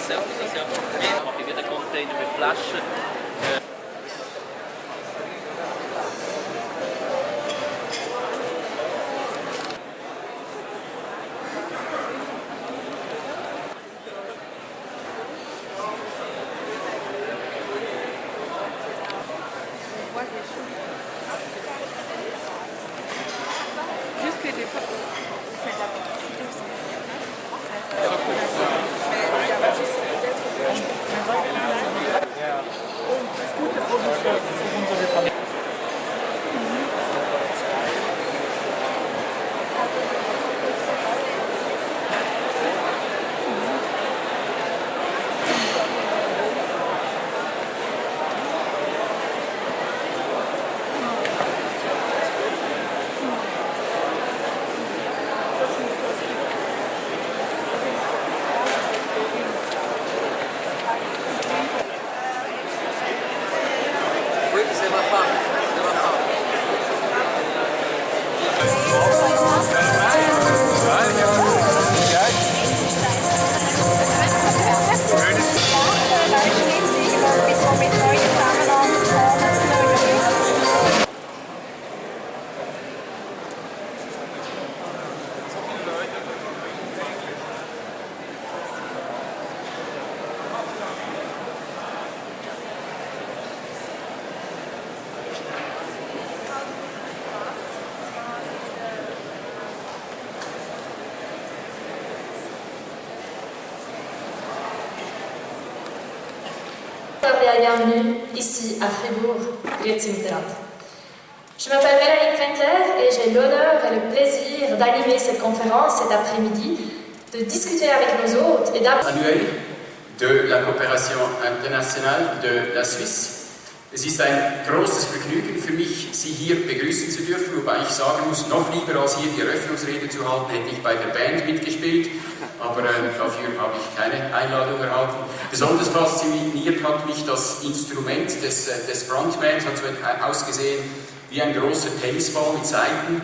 mache ich wieder Container mit Flaschen. Bienvenue ici à Fribourg, Grüezi-Miteinander. Je m'appelle Mélanie Pfendler et j'ai l'honneur et le plaisir d'animer cette conférence cet après-midi, de discuter avec nos hôtes et annuel de la Coopération internationale de la Suisse. Es ist ein großes Vergnügen für mich, Sie hier begrüßen zu dürfen, wobei ich sagen muss, noch lieber als hier die Eröffnungsrede zu halten, hätte ich bei der Band mitgespielt, aber dafür habe ich keine Einladung erhalten. Besonders fasziniert hat mich das Instrument des Frontmans, hat so ausgesehen wie ein großer Tennisball mit Saiten.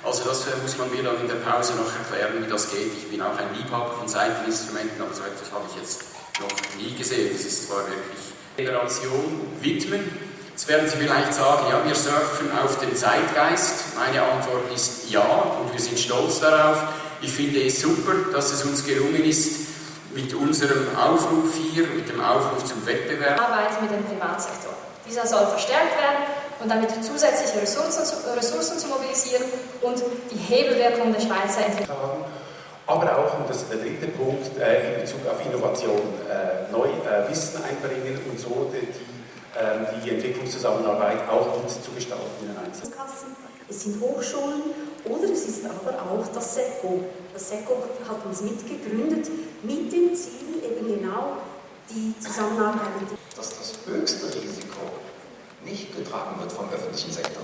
Also das muss man mir dann in der Pause noch erklären, wie das geht. Ich bin auch ein Liebhaber von Saiteninstrumenten, aber so etwas habe ich jetzt noch nie gesehen. Das ist zwar wirklich Generation widmen. Jetzt werden Sie vielleicht sagen, ja, wir surfen auf den Zeitgeist. Meine Antwort ist ja und wir sind stolz darauf. Ich finde es super, dass es uns gelungen ist, mit unserem Aufruf hier, mit dem Aufruf zum Wettbewerb. Arbeit mit dem Privatsektor. Dieser soll verstärkt werden und damit zusätzliche Ressourcen zu mobilisieren und die Hebelwirkung der Schweizer entwickeln. Aber auch, und das ist der dritte Punkt, in Bezug auf Innovation neu Wissen einbringen und so die Entwicklungszusammenarbeit auch mit zu gestalten in den Einzelnen. Es sind Hochschulen oder es ist aber auch das SECO. Das SECO hat uns mitgegründet mit dem Ziel eben genau die Zusammenarbeit mit dass das höchste Risiko nicht getragen wird vom öffentlichen Sektor.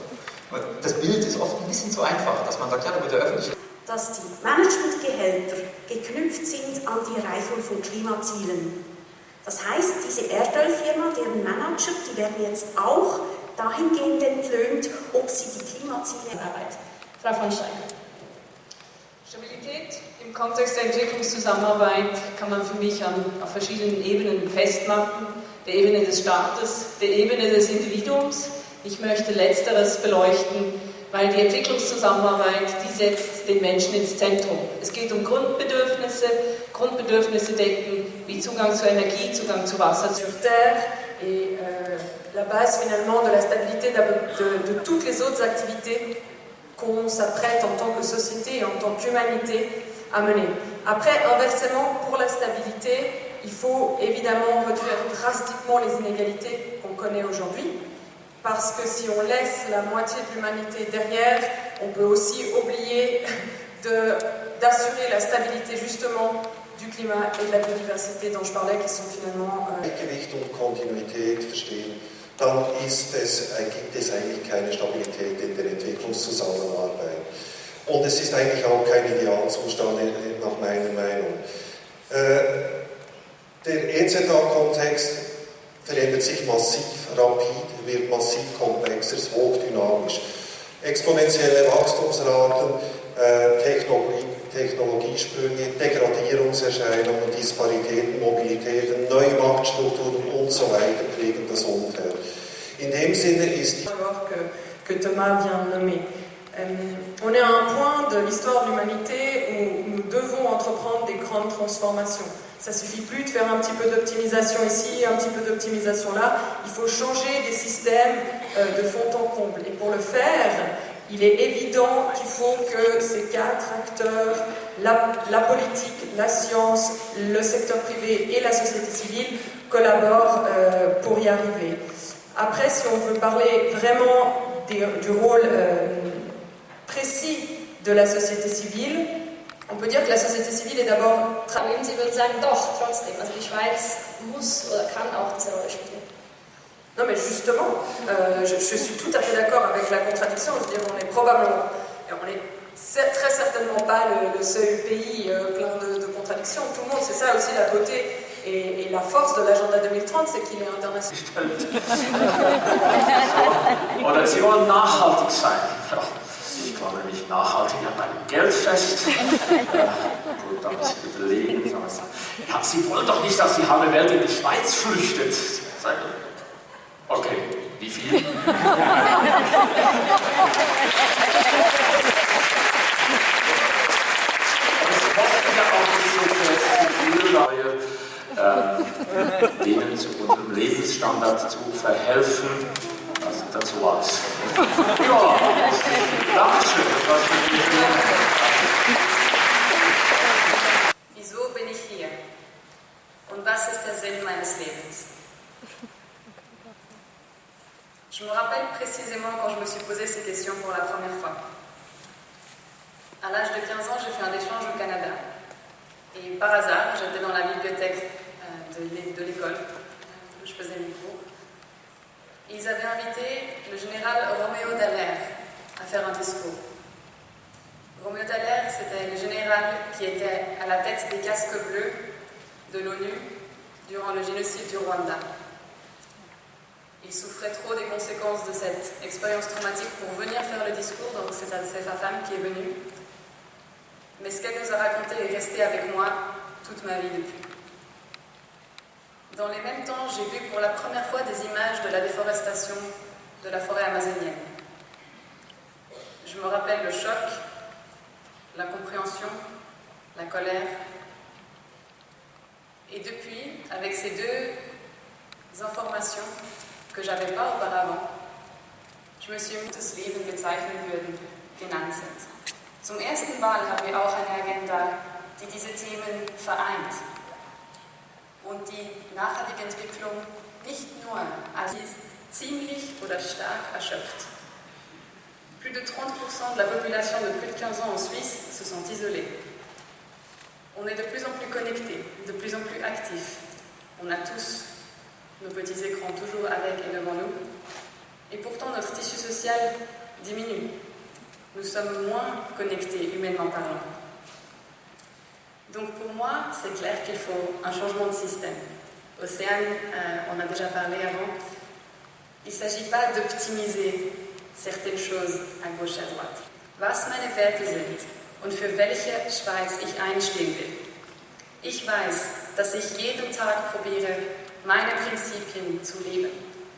Das Bild ist oft ein bisschen zu einfach, dass man sagt, ja, mit der öffentlichen dass die Managementgehälter geknüpft sind an die Erreichung von Klimazielen. Das heißt, diese Erdölfirma, deren Manager, die werden jetzt auch dahingehend entlöhnt, ob sie die Klimaziele erreichen. Frau von Steiger. Stabilität im Kontext der Entwicklungszusammenarbeit kann man für mich auf verschiedenen Ebenen festmachen. Der Ebene des Staates, der Ebene des Individuums. Ich möchte Letzteres beleuchten, weil die Entwicklungszusammenarbeit, die setzt den Menschen ins Zentrum. Es geht um Grundbedürfnisse decken, wie Zugang zu Energie, Zugang zu Wasser. Sur Terre et la base finalement de la stabilité de toutes les autres activités qu'on s'apprête en tant que société et en tant qu'humanité à mener. Après, inversement, pour la stabilité, il faut évidemment réduire drastiquement les inégalités qu'on connaît aujourd'hui. Parce que si on laisse la moitié de l'humanité derrière, on peut aussi oublier d'assurer la stabilité justement du Klima et de la Biodiversité dont je parlais, qui sont finalement... Gleichgewicht und Kontinuität verstehen, dann gibt es eigentlich keine Stabilität in der Entwicklungszusammenarbeit. Und es ist eigentlich auch kein Idealzustand nach meiner Meinung. Der EZA-Kontext verändert sich massiv, rapid, wird massiv komplexer, hochdynamisch. Exponentielle Wachstumsraten, Technologiesprünge, Degradierungserscheinungen, Disparitäten, Mobilitäten, neue Machtstrukturen und so weiter prägen das Umfeld. In dem Sinne ist que Thomas vient de nommer. On est à un point de l'histoire de l'humanité où nous devons entreprendre des grandes transformations. Ça ne suffit plus de faire un petit peu d'optimisation ici, un petit peu d'optimisation là. Il faut changer des systèmes de fond en comble. Et pour le faire, il est évident qu'il faut que ces 4 acteurs, la politique, la science, le secteur privé et la société civile, collaborent pour y arriver. Après, si on veut parler vraiment du rôle précis de la société civile, on peut dire que la société civile est d'abord... Sie würden sagen, doch, trotzdem. Also die Schweiz muss oder kann auch diese Rolle spielen. Non mais justement, je suis tout à fait d'accord avec la contradiction. Je veux dire, on est probablement... On est très certainement pas le seul pays plein de contradictions. Tout le monde, c'est ça aussi la beauté et la force de l'agenda 2030, c'est qu'il est international. Oder Sie wollen nachhaltig sein. Ja, ich glaube nicht nachhaltig an meinem Geld fest. Gut, da muss ich überlegen. Ja, Sie wollen doch nicht, dass die halbe Welt in die Schweiz flüchtet. Okay, wie viel? Das kostet ja auch nicht so viel, weil wir denen zu unserem Lebensstandard zu verhelfen, was dazu was. Ja, Dankeschön. Wieso bin ich hier? Und was ist der Sinn meines Lebens? Je me rappelle précisément quand je me suis posé ces questions pour la première fois. À l'âge de 15 ans, j'ai fait un échange au Canada. Et par hasard, j'étais dans la bibliothèque de l'école où je faisais mes cours. Et ils avaient invité le général Roméo Dallaire à faire un discours. Roméo Dallaire, c'était le général qui était à la tête des casques bleus de l'ONU durant le génocide du Rwanda. Il souffrait trop des conséquences de cette expérience traumatique pour venir faire le discours, donc c'est sa femme qui est venue. Mais ce qu'elle nous a raconté est resté avec moi toute ma vie depuis. Dans les mêmes temps, j'ai vu pour la première fois des images de la déforestation de la forêt amazonienne. Je me rappelle le choc, l'incompréhension, la colère. Et depuis, avec ces 2 informations que je n'avais pas auparavant, je me suis dit, das Leben bezeichnen würden, genannt sind. Zum ersten Mal haben wir auch eine Agenda, die diese Themen vereint und die nachhaltige Entwicklung nicht nur als ziemlich oder stark erschöpft. Plus de 30% de la population de plus de 15 ans en Suisse se sont isolés. On est de plus en plus connectés, de plus en plus actifs. On a tous nos petits écrans toujours avec et devant nous. Et pourtant, notre tissu social diminue. Nous sommes moins connectés, humainement parlant. Donc pour moi, c'est clair qu'il faut un changement de système. Océane, on a déjà parlé avant. Il ne s'agit pas d'optimiser certaines choses à gauche et à droite. Was meine Werte sind und für welche Schweiz ich einstehen will. Ich weiß, dass ich jeden Tag probiere, meine Prinzipien zu leben.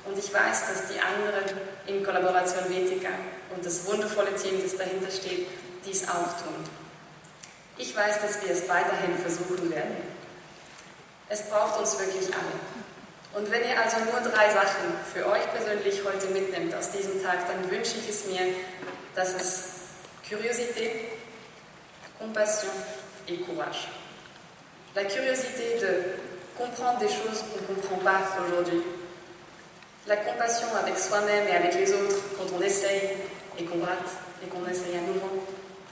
Und ich weiß, dass die anderen in Kollaboration Vetica und das wundervolle Team, das dahinter steht, dies auch tun. Ich weiß, dass wir es weiterhin versuchen werden. Es braucht uns wirklich alle. Und wenn ihr also nur 3 Sachen für euch persönlich heute mitnehmt aus diesem Tag, dann wünsche ich es mir, dass es Curiosité, Compassion et courage. La curiosité de comprendre des choses qu'on ne comprend pas aujourd'hui. La compassion avec soi-même et avec les autres quand on essaye et qu'on rate et qu'on essaye à nouveau.